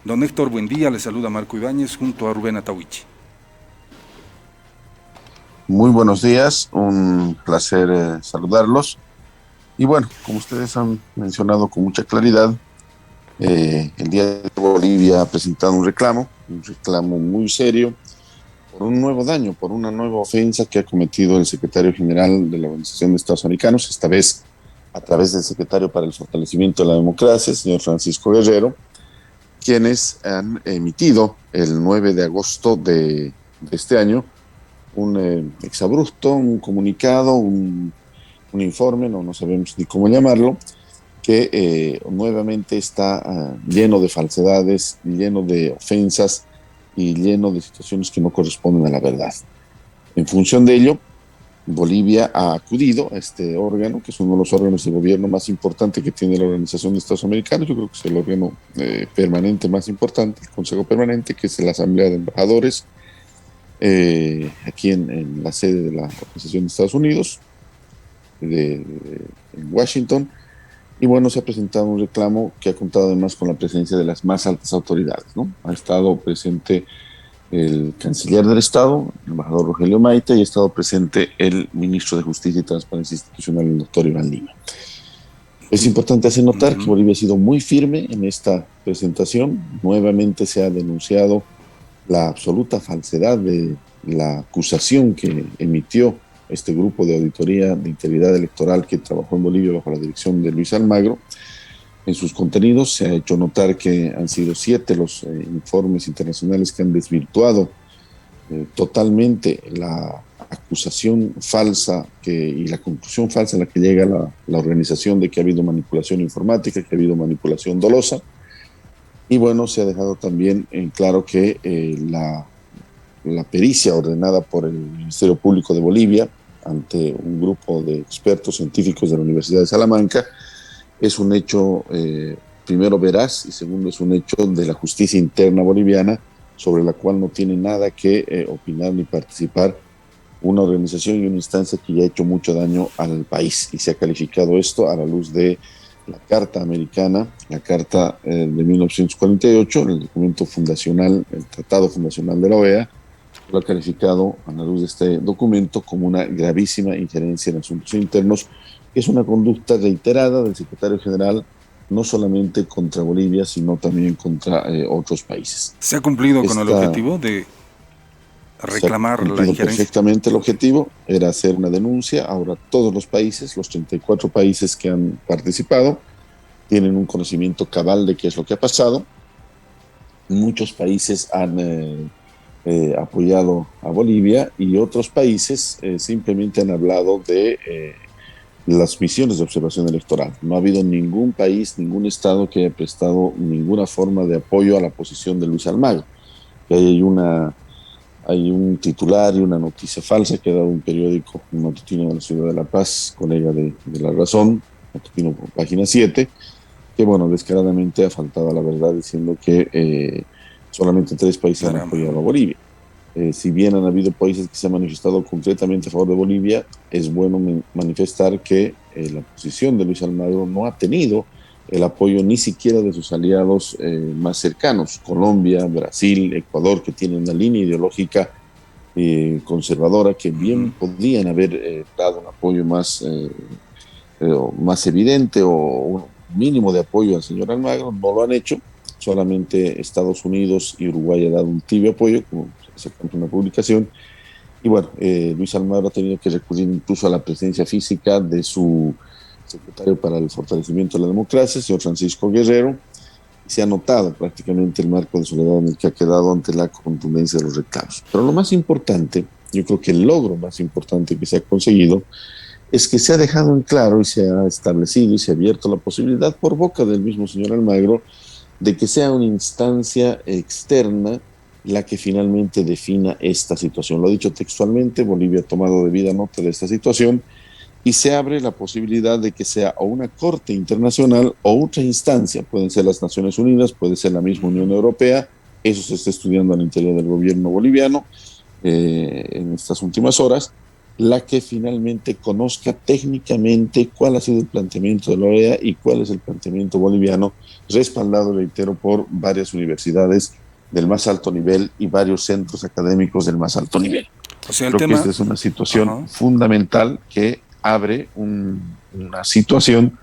Don Héctor, buen día, le saluda Marco Ibáñez junto a Rubén Atahuichi. Muy buenos días, un placer saludarlos. Y bueno, como ustedes han mencionado con mucha claridad, el día de Bolivia ha presentado un reclamo muy serio por un nuevo daño, por una nueva ofensa que ha cometido el secretario general de la Organización de Estados Americanos, esta vez a través del secretario para el fortalecimiento de la democracia, señor Francisco Guerrero, quienes han emitido el 9 de agosto de este año un exabrupto, un comunicado, un informe, no sabemos ni cómo llamarlo, que nuevamente está lleno de falsedades, lleno de ofensas y lleno de situaciones que no corresponden a la verdad. En función de ello, Bolivia ha acudido a este órgano, que es uno de los órganos de gobierno más importantes que tiene la Organización de Estados Americanos. Yo creo que es el órgano permanente más importante, el Consejo Permanente, que es la Asamblea de Embajadores, aquí en la sede de la Organización de Estados Unidos, en Washington. Y bueno, se ha presentado un reclamo que ha contado además con la presencia de las más altas autoridades, ¿no? Ha estado presente el canciller del Estado, el embajador Rogelio Maite, y ha estado presente el ministro de Justicia y Transparencia Institucional, el doctor Iván Lima. Es importante hacer notar que Bolivia ha sido muy firme en esta presentación. Nuevamente se ha denunciado la absoluta falsedad de la acusación que emitió este grupo de auditoría de integridad electoral que trabajó en Bolivia bajo la dirección de Luis Almagro. En sus contenidos se ha hecho notar que han sido 7 los informes internacionales que han desvirtuado totalmente la acusación falsa y la conclusión falsa a la que llega la organización de que ha habido manipulación informática, que ha habido manipulación dolosa. Y bueno, se ha dejado también en claro que la pericia ordenada por el Ministerio Público de Bolivia ante un grupo de expertos científicos de la Universidad de Salamanca es un hecho, primero, veraz, y segundo, es un hecho de la justicia interna boliviana sobre la cual no tiene nada que opinar ni participar una organización y una instancia que ya ha hecho mucho daño al país, y se ha calificado esto a la luz de la Carta Americana, la Carta de 1948, el documento fundacional, el Tratado Fundacional de la OEA, lo ha calificado a la luz de este documento como una gravísima injerencia en asuntos internos, que es una conducta reiterada del secretario general, no solamente contra Bolivia, sino también contra otros países. ¿Se ha cumplido con el objetivo de reclamar se ha la cumplido injerencia? perfectamente el objetivo, era hacer una denuncia. Ahora todos los países, los 34 países que han participado, tienen un conocimiento cabal de qué es lo que ha pasado. Muchos países han apoyado a Bolivia y otros países simplemente han hablado de las misiones de observación electoral. No ha habido ningún país, ningún estado que haya prestado ninguna forma de apoyo a la posición de Luis Almagro. Hay un titular y una noticia falsa que ha dado un periódico, un matutino de la Ciudad de La Paz, colega de La Razón, matutino por Página 7, que bueno, descaradamente ha faltado a la verdad diciendo que solamente 3 países han apoyado a Bolivia. Si bien han habido países que se han manifestado concretamente a favor de Bolivia, es bueno manifestar que la posición de Luis Almagro no ha tenido el apoyo ni siquiera de sus aliados más cercanos, Colombia, Brasil, Ecuador, que tienen una línea ideológica conservadora, que bien podían haber dado un apoyo más evidente o un mínimo de apoyo al señor Almagro. No lo han hecho. Solamente Estados Unidos y Uruguay han dado un tibio apoyo, como se cuenta en una publicación. Y bueno, Luis Almagro ha tenido que recurrir incluso a la presencia física de su secretario para el fortalecimiento de la democracia, señor Francisco Guerrero, y se ha notado prácticamente el marco de soledad en el que ha quedado ante la contundencia de los reclamos. Pero lo más importante, yo creo que el logro más importante que se ha conseguido, es que se ha dejado en claro y se ha establecido y se ha abierto la posibilidad por boca del mismo señor Almagro de que sea una instancia externa la que finalmente defina esta situación. Lo ha dicho textualmente, Bolivia ha tomado debida nota de esta situación y se abre la posibilidad de que sea o una corte internacional o otra instancia. Pueden ser las Naciones Unidas, puede ser la misma Unión Europea. Eso se está estudiando al interior del gobierno boliviano en estas últimas horas, la que finalmente conozca técnicamente cuál ha sido el planteamiento de la OEA y cuál es el planteamiento boliviano, respaldado, reitero, por varias universidades del más alto nivel y varios centros académicos del más alto nivel. O sea, el Creo que esta tema, es una situación ajá, fundamental que abre una situación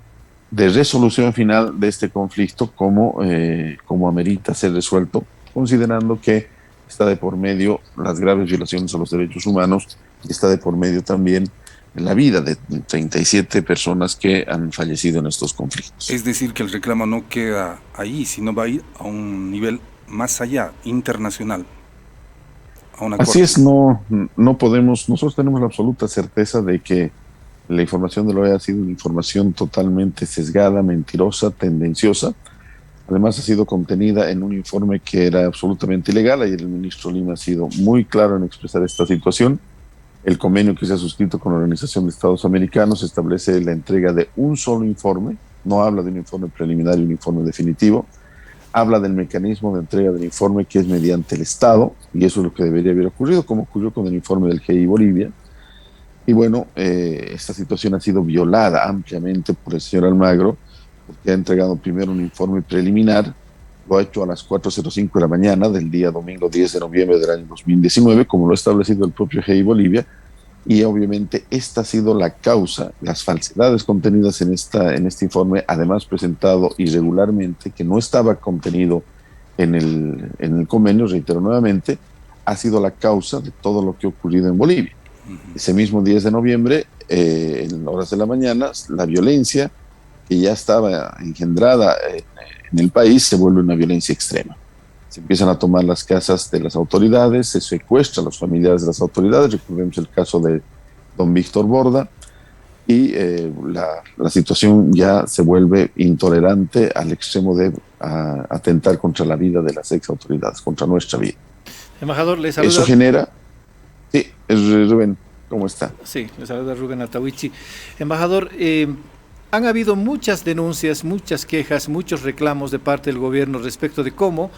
de resolución final de este conflicto como amerita ser resuelto, considerando que está de por medio las graves violaciones a los derechos humanos y está de por medio también la vida de 37 personas que han fallecido en estos conflictos. es decir, que el reclamo no queda ahí, sino va a ir a un nivel más allá, internacional, a una Así corte. es, no podemos, nosotros tenemos la absoluta certeza de que la información de la OEA ha sido una información totalmente sesgada, mentirosa, tendenciosa. Además, ha sido contenida en un informe que era absolutamente ilegal. Ayer el ministro Lima ha sido muy claro en expresar esta situación. El convenio que se ha suscrito con la Organización de Estados Americanos establece la entrega de un solo informe, no habla de un informe preliminar y un informe definitivo, habla del mecanismo de entrega del informe que es mediante el Estado, y eso es lo que debería haber ocurrido, como ocurrió con el informe del GI Bolivia. Y bueno, esta situación ha sido violada ampliamente por el señor Almagro, porque ha entregado primero un informe preliminar, lo ha hecho a las 4:05 de la mañana del día domingo 10 de noviembre del año 2019, como lo ha establecido el propio GI Bolivia, y obviamente esta ha sido la causa, las falsedades contenidas en este informe, además presentado irregularmente, que no estaba contenido en el convenio, reitero nuevamente, ha sido la causa de todo lo que ha ocurrido en Bolivia. Ese mismo 10 de noviembre, en horas de la mañana, la violencia que ya estaba engendrada en el país se vuelve una violencia extrema. Se empiezan a tomar las casas de las autoridades, se secuestra a los familiares de las autoridades, recordemos el caso de don Víctor Borda, y la situación ya se vuelve intolerante al extremo de atentar contra la vida de las ex autoridades, contra nuestra vida. Embajador, le Eso saluda. genera, sí, Rubén, ¿cómo está? Sí, le saluda Rubén Atahuichi. Embajador, han habido muchas denuncias, muchas quejas, muchos reclamos de parte del gobierno respecto de cómo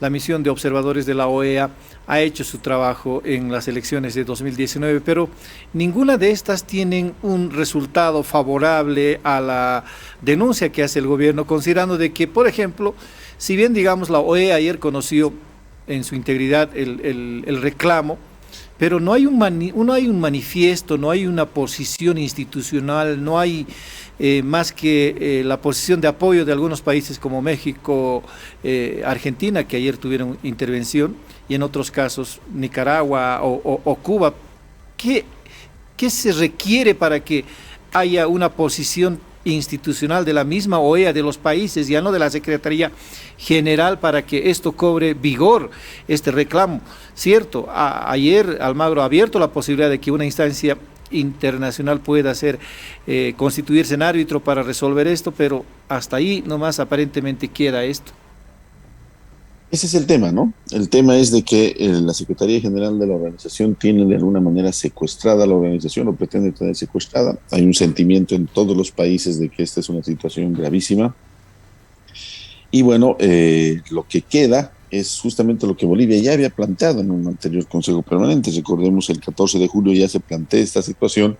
la misión de observadores de la OEA ha hecho su trabajo en las elecciones de 2019, pero ninguna de estas tienen un resultado favorable a la denuncia que hace el gobierno, considerando de que, por ejemplo, si bien, digamos, la OEA ayer conoció en su integridad el reclamo, pero no hay no hay un manifiesto, no hay una posición institucional, no hay más que la posición de apoyo de algunos países como México, Argentina, que ayer tuvieron intervención, y en otros casos Nicaragua o Cuba. ¿Qué se requiere para que haya una posición institucional de la misma OEA, de los países, ya no de la Secretaría General, para que esto cobre vigor, este reclamo? Cierto, ayer Almagro ha abierto la posibilidad de que una instancia internacional pueda constituirse en árbitro para resolver esto, pero hasta ahí nomás aparentemente queda esto. Ese es el tema, ¿no? El tema es de que la Secretaría General de la organización tiene de alguna manera secuestrada la organización o pretende tener secuestrada. Hay un sentimiento en todos los países de que esta es una situación gravísima. Y bueno, lo que queda es justamente lo que Bolivia ya había planteado en un anterior Consejo Permanente. Recordemos, el 14 de julio ya se plantea esta situación.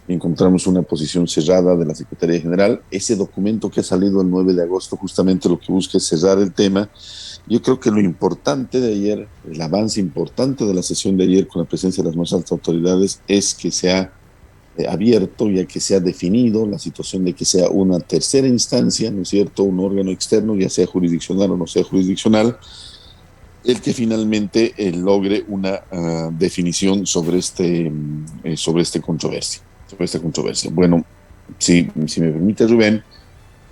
Encontramos una posición cerrada de la Secretaría General. Ese documento que ha salido el 9 de agosto justamente lo que busca es cerrar el tema. Yo creo que lo importante de ayer, el avance importante de la sesión de ayer con la presencia de las más altas autoridades, es que se ha abierto, ya que se ha definido la situación de que sea una tercera instancia, ¿no es cierto?, un órgano externo, ya sea jurisdiccional o no sea jurisdiccional, el que finalmente logre una definición sobre esta controversia. Bueno, si me permite, Rubén,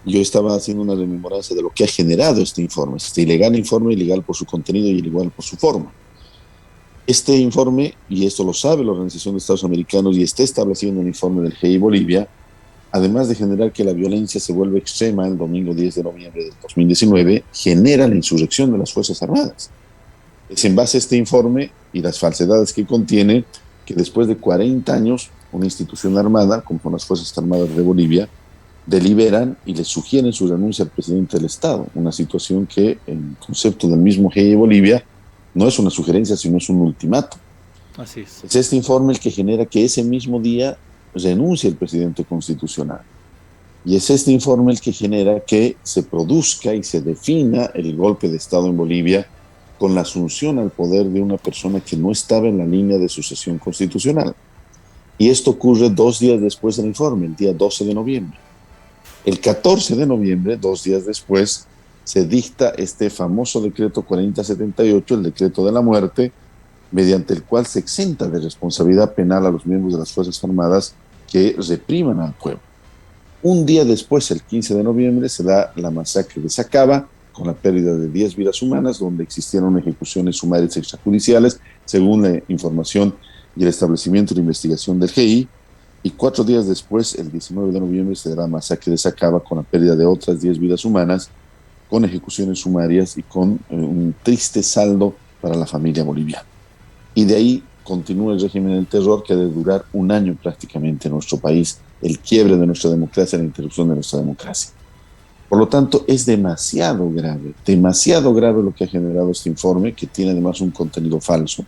yo estaba haciendo una rememoranza de lo que ha generado este informe, este ilegal informe, ilegal por su contenido y ilegal por su forma. Este informe, y esto lo sabe la Organización de Estados Americanos y está establecido en el informe del GI Bolivia, además de generar que la violencia se vuelve extrema el domingo 10 de noviembre de 2019, genera la insurrección de las Fuerzas Armadas. Es en base a este informe y las falsedades que contiene que después de 40 años, una institución armada, como son las Fuerzas Armadas de Bolivia, deliberan y le sugieren su renuncia al presidente del Estado, una situación que en concepto del mismo GI Bolivia no es una sugerencia, sino es un ultimátum. Así es. Es este informe el que genera que ese mismo día renuncie el presidente constitucional. Y es este informe el que genera que se produzca y se defina el golpe de Estado en Bolivia con la asunción al poder de una persona que no estaba en la línea de sucesión constitucional. Y esto ocurre 2 días después del informe, el día 12 de noviembre. El 14 de noviembre, 2 días después, se dicta este famoso decreto 4078, el decreto de la muerte, mediante el cual se exenta de responsabilidad penal a los miembros de las Fuerzas Armadas que repriman al pueblo. Un día después, el 15 de noviembre, se da la masacre de Sacaba, con la pérdida de 10 vidas humanas, donde existieron ejecuciones sumarias extrajudiciales, según la información y el establecimiento de investigación del GI. Y 4 días después, el 19 de noviembre, se da la masacre de Sacaba, con la pérdida de otras 10 vidas humanas, con ejecuciones sumarias y con un triste saldo para la familia boliviana. Y de ahí continúa el régimen del terror, que ha de durar 1 año prácticamente en nuestro país, el quiebre de nuestra democracia, la interrupción de nuestra democracia. Por lo tanto, es demasiado grave lo que ha generado este informe, que tiene además un contenido falso,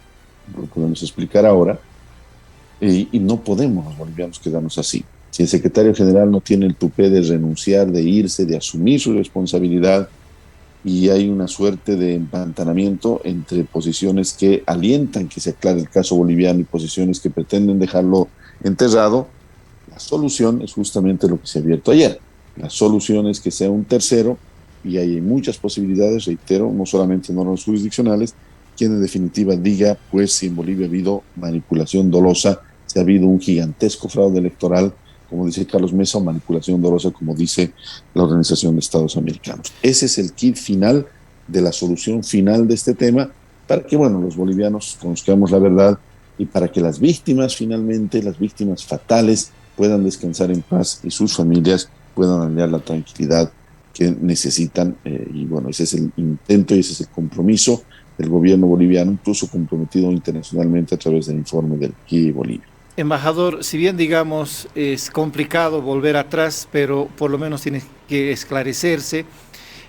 lo podemos explicar ahora, y no podemos los bolivianos quedarnos así. Si el secretario general no tiene el tupé de renunciar, de irse, de asumir su responsabilidad, y hay una suerte de empantanamiento entre posiciones que alientan que se aclare el caso boliviano y posiciones que pretenden dejarlo enterrado, la solución es justamente lo que se ha abierto ayer. La solución es que sea un tercero, y hay muchas posibilidades, reitero, no solamente normas jurisdiccionales, quien en definitiva diga, pues, si en Bolivia ha habido manipulación dolosa, si ha habido un gigantesco fraude electoral, como dice Carlos Mesa, o manipulación dolosa, como dice la Organización de Estados Americanos. Ese es el kit final de la solución final de este tema, para que, bueno, los bolivianos conozcamos la verdad y para que las víctimas, finalmente, las víctimas fatales, puedan descansar en paz y sus familias puedan hallar la tranquilidad que necesitan. Y bueno, ese es el intento y ese es el compromiso del gobierno boliviano, incluso comprometido internacionalmente a través del informe del GIE Bolivia. Embajador, si bien digamos es complicado volver atrás, pero por lo menos tiene que esclarecerse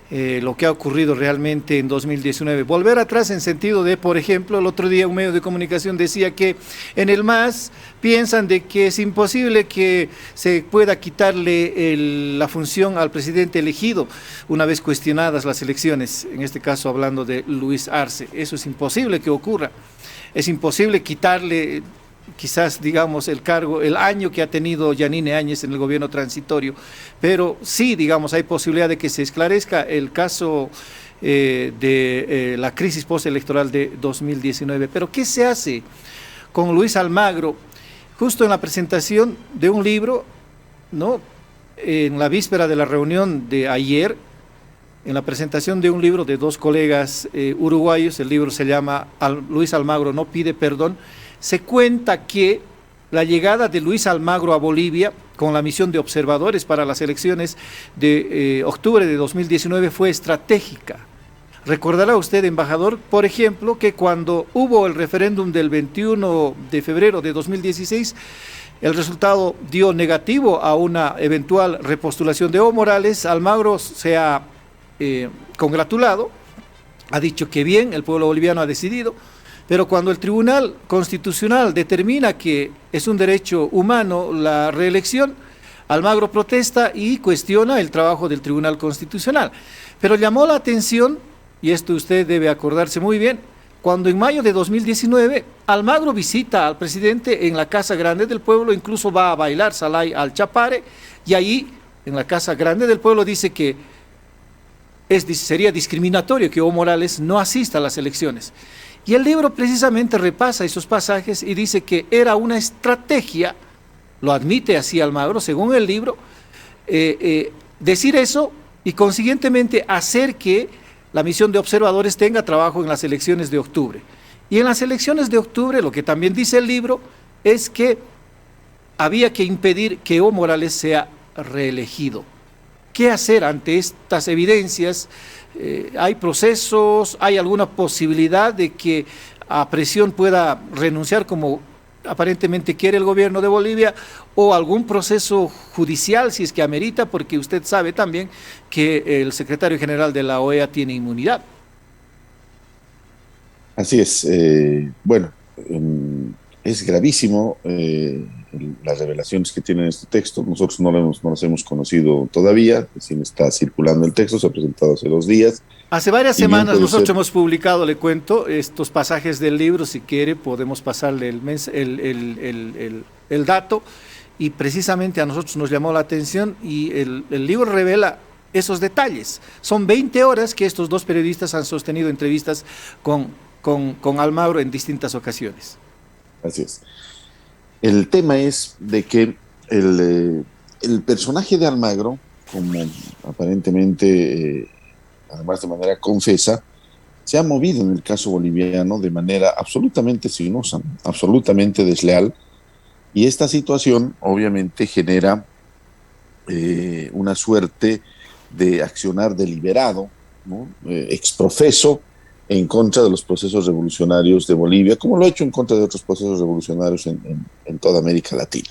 lo que ha ocurrido realmente en 2019. Volver atrás en sentido de, por ejemplo, el otro día un medio de comunicación decía que en el MAS piensan de que es imposible que se pueda quitarle la función al presidente elegido una vez cuestionadas las elecciones, en este caso hablando de Luis Arce. Eso es imposible que ocurra. Es imposible quitarle quizás, digamos, el cargo, el año que ha tenido Yanine Áñez en el gobierno transitorio, pero sí, digamos, hay posibilidad de que se esclarezca el caso de la crisis postelectoral de 2019. Pero ¿qué se hace con Luis Almagro? Justo en la presentación de un libro, ¿no?, en la víspera de la reunión de ayer, en la presentación de un libro de 2 colegas uruguayos, el libro se llama Luis Almagro no pide perdón, se cuenta que la llegada de Luis Almagro a Bolivia con la misión de observadores para las elecciones de octubre de 2019 fue estratégica. Recordará usted, embajador, por ejemplo, que cuando hubo el referéndum del 21 de febrero de 2016, el resultado dio negativo a una eventual repostulación de Evo Morales. Almagro se ha congratulado, ha dicho que bien, el pueblo boliviano ha decidido. Pero cuando el Tribunal Constitucional determina que es un derecho humano la reelección, Almagro protesta y cuestiona el trabajo del Tribunal Constitucional. Pero llamó la atención, y esto usted debe acordarse muy bien, cuando en mayo de 2019 Almagro visita al presidente en la Casa Grande del Pueblo, incluso va a bailar Salay al Chapare, y ahí, en la Casa Grande del Pueblo, dice que sería discriminatorio que Evo Morales no asista a las elecciones. Y el libro precisamente repasa esos pasajes y dice que era una estrategia, lo admite así Almagro, según el libro, decir eso y consiguientemente hacer que la misión de observadores tenga trabajo en las elecciones de octubre. Y en las elecciones de octubre, lo que también dice el libro, es que había que impedir que Evo Morales sea reelegido. ¿Qué hacer ante estas evidencias? ¿Hay procesos? ¿Hay alguna posibilidad de que a presión pueda renunciar como aparentemente quiere el gobierno de Bolivia, o algún proceso judicial si es que amerita, porque usted sabe también que el secretario general de la OEA tiene inmunidad? Así es. Bueno, es gravísimo las revelaciones que tiene este texto. Nosotros no las hemos conocido todavía, recién está circulando el texto, se ha presentado hace 2 días. Hace varias Y bien semanas puede nosotros ser. hemos publicado, le cuento, estos pasajes del libro. Si quiere podemos pasarle el dato, y precisamente a nosotros nos llamó la atención, y el libro revela esos detalles. Son 20 horas que estos dos periodistas han sostenido entrevistas con Almagro en distintas ocasiones. Así es. El tema es de que el personaje de Almagro, como aparentemente, además de manera confesa, se ha movido en el caso boliviano de manera absolutamente sinuosa, absolutamente desleal, y esta situación obviamente genera una suerte de accionar deliberado, ¿no? Exprofeso, en contra de los procesos revolucionarios de Bolivia, como lo ha hecho en contra de otros procesos revolucionarios en toda América Latina.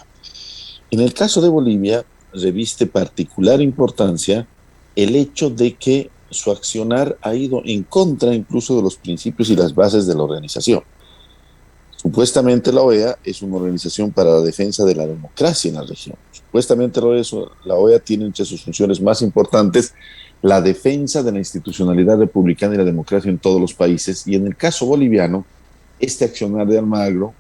En el caso de Bolivia, reviste particular importancia el hecho de que su accionar ha ido en contra incluso de los principios y las bases de la organización. Supuestamente la OEA es una organización para la defensa de la democracia en la región. Supuestamente la OEA tiene entre sus funciones más importantes la defensa de la institucionalidad republicana y la democracia en todos los países. Y en el caso boliviano, este accionar de Almagro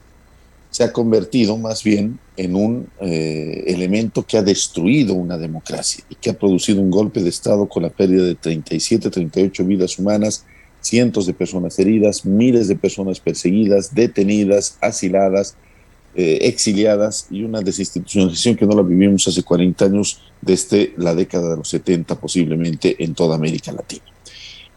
se ha convertido más bien en un elemento que ha destruido una democracia y que ha producido un golpe de Estado con la pérdida de 37, 38 vidas humanas, cientos de personas heridas, miles de personas perseguidas, detenidas, asiladas, exiliadas, y una desinstitucionalización que no la vivimos hace 40 años, desde la década de los 70 posiblemente en toda América Latina.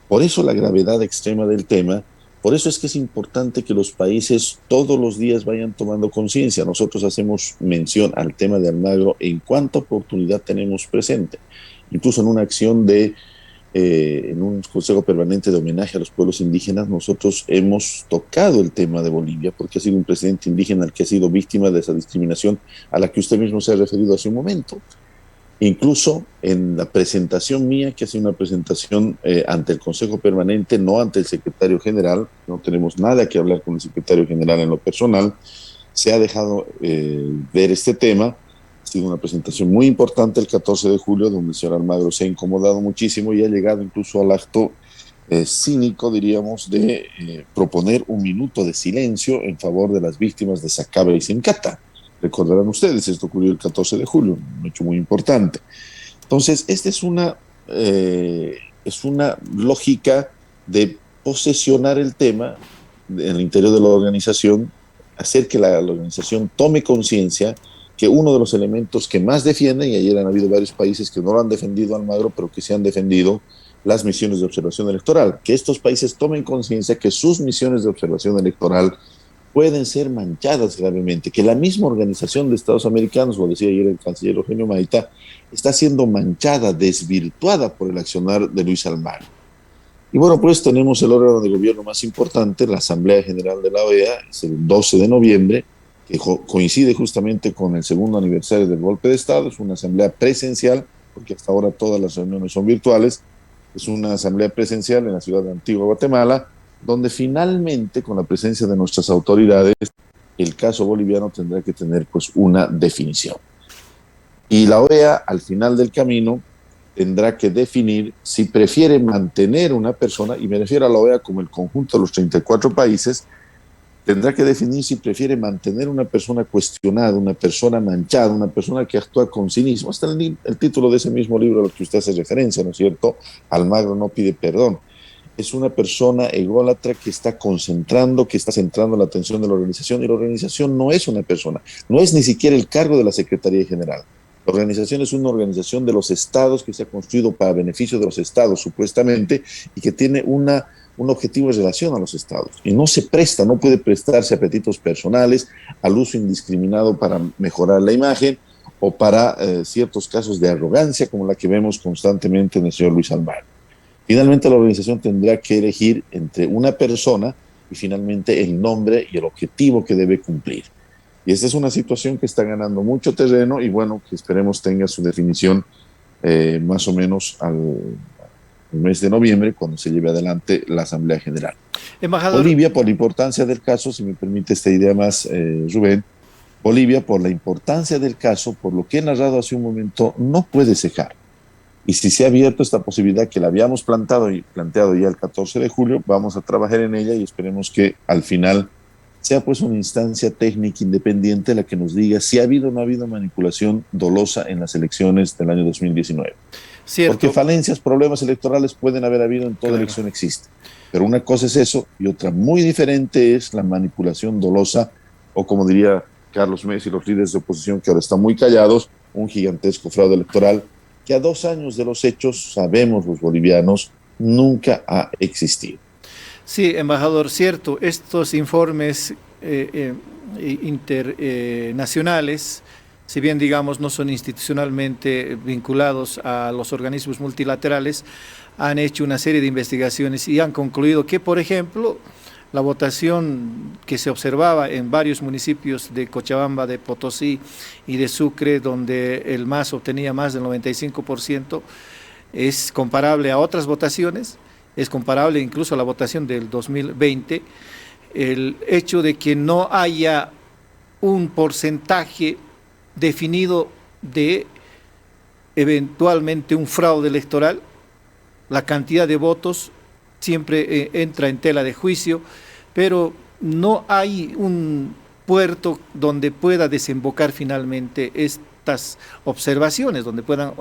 Por eso la gravedad extrema del tema. Por eso es que es importante que los países todos los días vayan tomando conciencia. Nosotros hacemos mención al tema de Almagro en cuánta oportunidad tenemos presente. Incluso en una acción en un Consejo Permanente de homenaje a los pueblos indígenas, nosotros hemos tocado el tema de Bolivia, porque ha sido un presidente indígena el que ha sido víctima de esa discriminación a la que usted mismo se ha referido hace un momento. Incluso en la presentación mía, que ha sido una presentación ante el Consejo Permanente, no ante el secretario general, no tenemos nada que hablar con el secretario general en lo personal, se ha dejado ver este tema. Ha sido una presentación muy importante el 14 de julio, donde el señor Almagro se ha incomodado muchísimo y ha llegado incluso al acto cínico, diríamos, de proponer un minuto de silencio en favor de las víctimas de Sacaba y Sincata. Recordarán ustedes, esto ocurrió el 14 de julio, un hecho muy importante. Entonces, esta es una lógica de posesionar el tema en el interior de la organización, hacer que la organización tome conciencia que uno de los elementos que más defienden, y ayer han habido varios países que no lo han defendido Almagro, pero que se han defendido las misiones de observación electoral, que estos países tomen conciencia que sus misiones de observación electoral pueden ser manchadas gravemente, que la misma Organización de Estados Americanos, lo decía ayer el canciller Eugenio Maita, está siendo manchada, desvirtuada por el accionar de Luis Almagro. Y bueno, pues tenemos el órgano de gobierno más importante, la Asamblea General de la OEA, es el 12 de noviembre, que coincide justamente con el segundo aniversario del golpe de Estado. Es una asamblea presencial, porque hasta ahora todas las reuniones son virtuales. Es una asamblea presencial en la ciudad de Antigua, Guatemala, donde finalmente, con la presencia de nuestras autoridades, el caso boliviano tendrá que tener pues una definición. Y la OEA, al final del camino, tendrá que definir si prefiere mantener una persona, y me refiero a la OEA como el conjunto de los 34 países, tendrá que definir si prefiere mantener una persona cuestionada, una persona manchada, una persona que actúa con cinismo. Hasta el título de ese mismo libro a lo que usted hace referencia, ¿no es cierto? Almagro no pide perdón. Es una persona ególatra que está concentrando, que está centrando la atención de la organización, y la organización no es una persona, no es ni siquiera el cargo de la Secretaría General. La organización es una organización de los estados que se ha construido para beneficio de los estados, supuestamente, y que tiene un objetivo en relación a los estados. Y no se presta, no puede prestarse a apetitos personales, al uso indiscriminado para mejorar la imagen o para ciertos casos de arrogancia como la que vemos constantemente en el señor Luis Almagro. Finalmente la organización tendrá que elegir entre una persona y finalmente el nombre y el objetivo que debe cumplir. Y esta es una situación que está ganando mucho terreno y bueno, que esperemos tenga su definición más o menos el mes de noviembre, cuando se lleve adelante la Asamblea General. Embajador. Bolivia, por la importancia del caso, si me permite esta idea más, Rubén, Bolivia, por la importancia del caso, por lo que he narrado hace un momento, no puede cejar. Y si se ha abierto esta posibilidad que la habíamos planteado ya el 14 de julio, vamos a trabajar en ella y esperemos que al final sea pues una instancia técnica independiente la que nos diga si ha habido o no ha habido manipulación dolosa en las elecciones del año 2019. Cierto. Porque falencias, problemas electorales pueden haber habido en toda elección existe. Pero una cosa es eso y otra muy diferente es la manipulación dolosa, o como diría Carlos Mesa y los líderes de oposición que ahora están muy callados, un gigantesco fraude electoral que a 2 años de los hechos, sabemos los bolivianos, nunca ha existido. Sí, embajador, cierto, estos informes internacionales, si bien digamos no son institucionalmente vinculados a los organismos multilaterales, han hecho una serie de investigaciones y han concluido que, por ejemplo, la votación que se observaba en varios municipios de Cochabamba, de Potosí y de Sucre, donde el MAS obtenía más del 95%, es comparable a otras votaciones, es comparable incluso a la votación del 2020, el hecho de que no haya un porcentaje definido de eventualmente un fraude electoral, la cantidad de votos siempre entra en tela de juicio, pero no hay un puerto donde pueda desembocar finalmente estas observaciones, donde puedan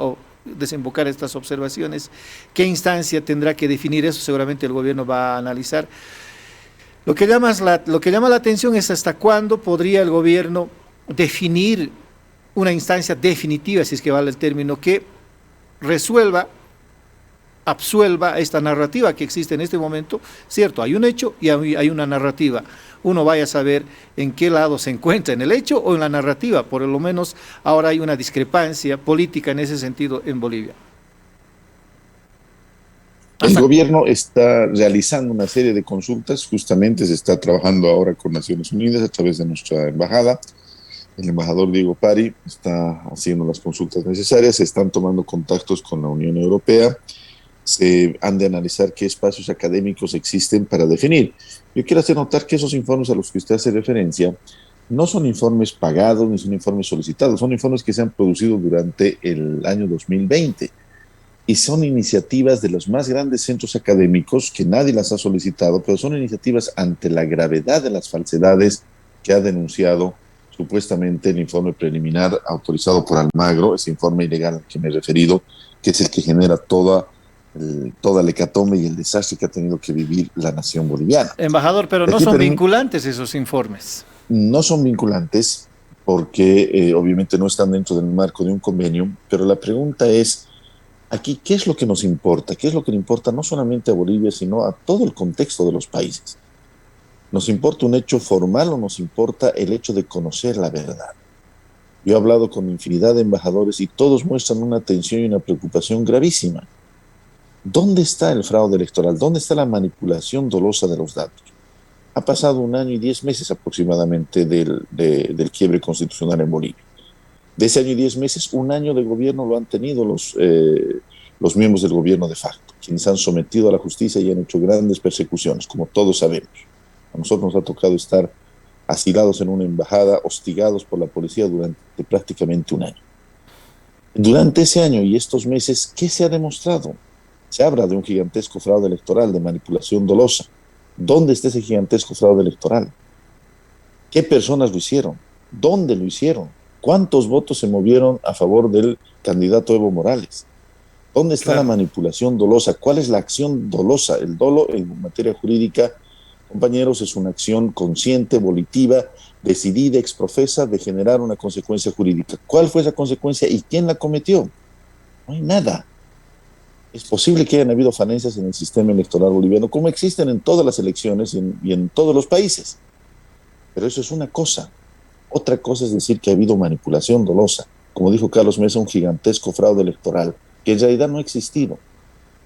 desembocar estas observaciones. ¿Qué instancia tendrá que definir eso? Seguramente el gobierno va a analizar. Lo que llama la atención es hasta cuándo podría el gobierno definir una instancia definitiva, si es que vale el término, que resuelva, absuelva esta narrativa que existe en este momento. Cierto, hay un hecho y hay una narrativa. Uno vaya a saber en qué lado se encuentra, en el hecho o en la narrativa. Por lo menos ahora hay una discrepancia política en ese sentido en Bolivia. El gobierno está realizando una serie de consultas, justamente se está trabajando ahora con Naciones Unidas a través de nuestra embajada. El embajador Diego Pari está haciendo las consultas necesarias, se están tomando contactos con la Unión Europea, se han de analizar qué espacios académicos existen para definir. Yo quiero hacer notar que esos informes a los que usted hace referencia no son informes pagados ni son informes solicitados, son informes que se han producido durante el año 2020 y son iniciativas de los más grandes centros académicos que nadie las ha solicitado, pero son iniciativas ante la gravedad de las falsedades que ha denunciado supuestamente el informe preliminar autorizado por Almagro, ese informe ilegal al que me he referido, que es el que genera toda la hecatombe y el desastre que ha tenido que vivir la nación boliviana. Embajador, pero no son vinculantes esos informes. No son vinculantes porque obviamente no están dentro del marco de un convenio, pero la pregunta es, aquí, ¿qué es lo que nos importa? ¿Qué es lo que le importa no solamente a Bolivia, sino a todo el contexto de los países? ¿Nos importa un hecho formal o nos importa el hecho de conocer la verdad? Yo he hablado con infinidad de embajadores y todos muestran una tensión y una preocupación gravísima. ¿Dónde está el fraude electoral? ¿Dónde está la manipulación dolosa de los datos? Ha pasado 1 año y 10 meses aproximadamente del quiebre constitucional en Bolivia. De ese año y 10 meses, 1 año de gobierno lo han tenido los miembros del gobierno de facto, quienes han sometido a la justicia y han hecho grandes persecuciones, como todos sabemos. A nosotros nos ha tocado estar asilados en una embajada, hostigados por la policía durante prácticamente 1 año. Durante ese año y estos meses, ¿qué se ha demostrado? Se habla de un gigantesco fraude electoral, de manipulación dolosa. ¿Dónde está ese gigantesco fraude electoral? ¿Qué personas lo hicieron? ¿Dónde lo hicieron? ¿Cuántos votos se movieron a favor del candidato Evo Morales? ¿Dónde está la manipulación dolosa? ¿Cuál es la acción dolosa? El dolo en materia jurídica, compañeros, es una acción consciente, volitiva, decidida, exprofesa de generar una consecuencia jurídica. ¿Cuál fue esa consecuencia y quién la cometió? No hay nada. Es posible que hayan habido falencias en el sistema electoral boliviano, como existen en todas las elecciones y en todos los países. Pero eso es una cosa. Otra cosa es decir que ha habido manipulación dolosa. Como dijo Carlos Mesa, un gigantesco fraude electoral, que en realidad no ha existido.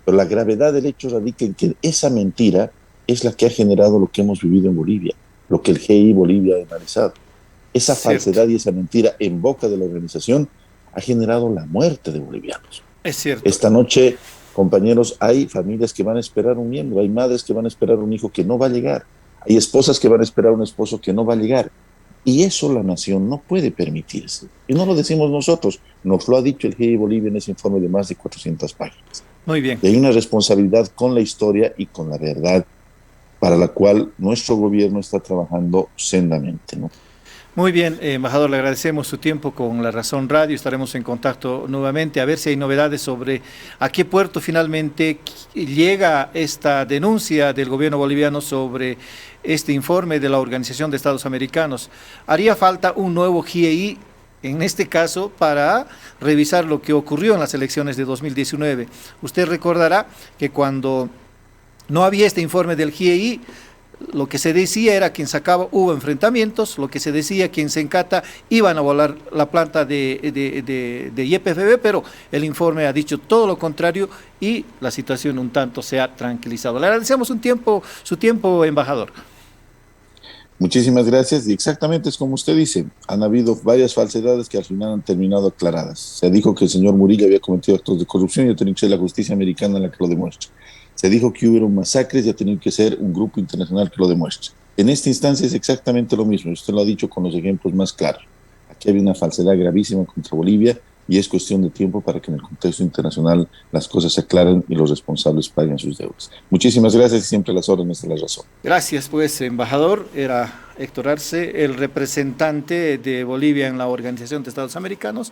Pero la gravedad del hecho radica en que esa mentira es la que ha generado lo que hemos vivido en Bolivia, lo que el GI Bolivia ha analizado. Esa falsedad y esa mentira en boca de la organización ha generado la muerte de bolivianos. Es cierto. Esta noche Compañeros, hay familias que van a esperar un miembro, hay madres que van a esperar un hijo que no va a llegar, hay esposas que van a esperar un esposo que no va a llegar. Y eso la nación no puede permitirse. Y no lo decimos nosotros, nos lo ha dicho el GIEI Bolivia en ese informe de más de 400 páginas. Muy bien. Y hay una responsabilidad con la historia y con la verdad para la cual nuestro gobierno está trabajando sendamente, ¿no? Muy bien, embajador, le agradecemos su tiempo con La Razón Radio. Estaremos en contacto nuevamente a ver si hay novedades sobre a qué puerto finalmente llega esta denuncia del gobierno boliviano sobre este informe de la Organización de Estados Americanos. Haría falta un nuevo GIEI, en este caso, para revisar lo que ocurrió en las elecciones de 2019. Usted recordará que cuando no había este informe del GIEI, lo que se decía era quien sacaba, hubo enfrentamientos, lo que se decía quien se encata, iban a volar la planta de YPFB, pero el informe ha dicho todo lo contrario y la situación un tanto se ha tranquilizado. Le agradecemos su tiempo, embajador. Muchísimas gracias. Y exactamente es como usted dice, han habido varias falsedades que al final han terminado aclaradas. Se dijo que el señor Murillo había cometido actos de corrupción y ha tenido que ser la justicia americana la que lo demuestre. Se dijo que hubieron masacres y ha tenido que ser un grupo internacional que lo demuestre. En esta instancia es exactamente lo mismo. Usted lo ha dicho con los ejemplos más claros. Aquí hay una falsedad gravísima contra Bolivia y es cuestión de tiempo para que en el contexto internacional las cosas se aclaren y los responsables paguen sus deudas. Muchísimas gracias y siempre las órdenes de La Razón. Gracias, pues, embajador. Era Héctor Arce, el representante de Bolivia en la Organización de Estados Americanos.